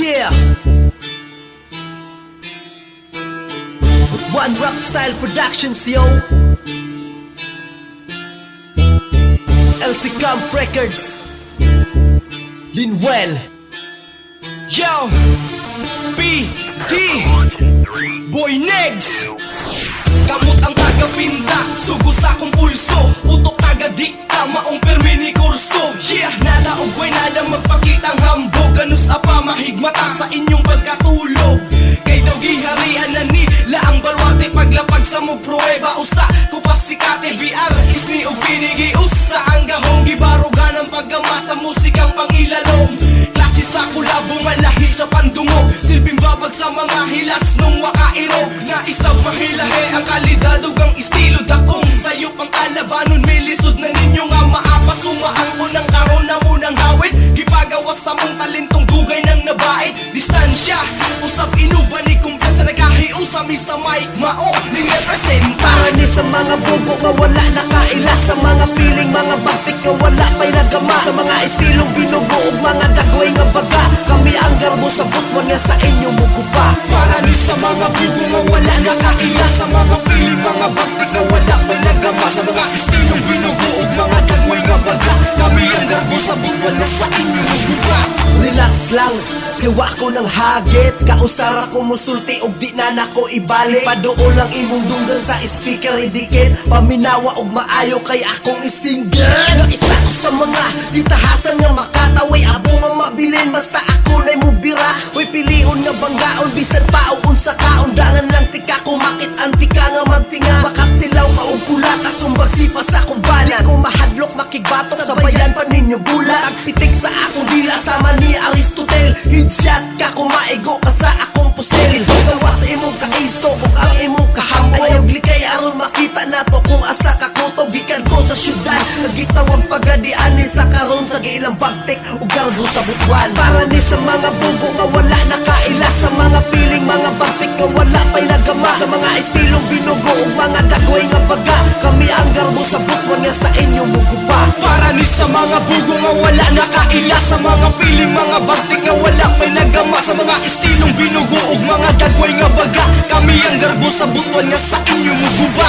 Yeah. One Rock Style Productions, yo. LC Camp Records, Linwell. Yo, PD Boy Negs. Kamot ang taga-pinda, sugo sa akong pulso. Utok taga-dikta, maong permi ni kurso. Yeah, nalaugway na lang magpakitang hambog. Ganus apa mahigmata sa inyong pagkatulog. Kay daw giharian na nila ang balwate. Paglapag sa mo pruweba usa, kupasikate VR isni o pinigi usa. Ang gahong gibarugan ang paggama sa musikang pangilalong. Klase sa kulabo malahi sa pandungog. Silbing babag sa mga hilas nung wakairo. Nga isang mahilahe ang kalidad ug ang estilo. Dakong sayop ang kalabanon, milisod na ninyo nga maapas. Sumaang unang karon na munang hawid. Gipagawas sa mong talentong dugay ng nabait. Distansya, usap inuban ni kumpiyansa. Nagkahiusa mi sa mic, mao ni representa. Ni sa mga bubo nga wala nakaila. Sa mga piling, mga baktik nga wala pa'y nagama. Sa mga estilong binugo ug mga dagway nga baga. Kami ang garbo sa butwan nga sa inyo mukupa. Para ni sa mga bubo nga wala nakaila. Sa mga piling, mga baktik nga wala pa'y nagama. Sa mga estilong binugo ug mga dagway nga baga. Kami ang garbo sa butwan nga sa inyo mukupa. Relax lang, kiwa ko ng hagit. Kausara ko musulti og di na nako ibalik. Paduol lang imong dunggan sa speaker idikit. Paminawa og maayo kay akong isinggan. Isa ko sa mga ditahasan nga makataway. Abo nga mabilin basta ako na'y mubira. Uy piliun nga banggaon bisan pa og unsa ka. Undangan lang tika kumakit antika nga magtinga. Makatilaw ka og kulata sumbag sipa sa akong banan. Di ko mahadlok makigbatok sa bayan pa ninyo gulat. Ang pitik sa akong dila sama ni Aristotle. Headshot ka kumaigo ka sa akong pusel. Gawa sa imong kaiso ug ang imong kahamboy. Ayog likay aron makita nato kung asa ka kutob. Gikan ko sa syudad nagitawag pagadian ni sa karon sa giilang bagtik ug garbo sa butwan. Para ni sa mga bubo nga wala nakaila. Sa mga piling, mga bagtik nga wala pa'y nagama. Sa mga estilong binugo ug mga dagway nga baga. Kami ang garbo sa butwan nga sa inyo mugupa. Para ni sa mga bugo nga wala nakaila. Sa mga piling, mga baktik nga wala pa'y nagama. Sa mga estilong binugo ug mga dagway nga baga. Kami ang garbo sa butwan nga sa inyo muguba.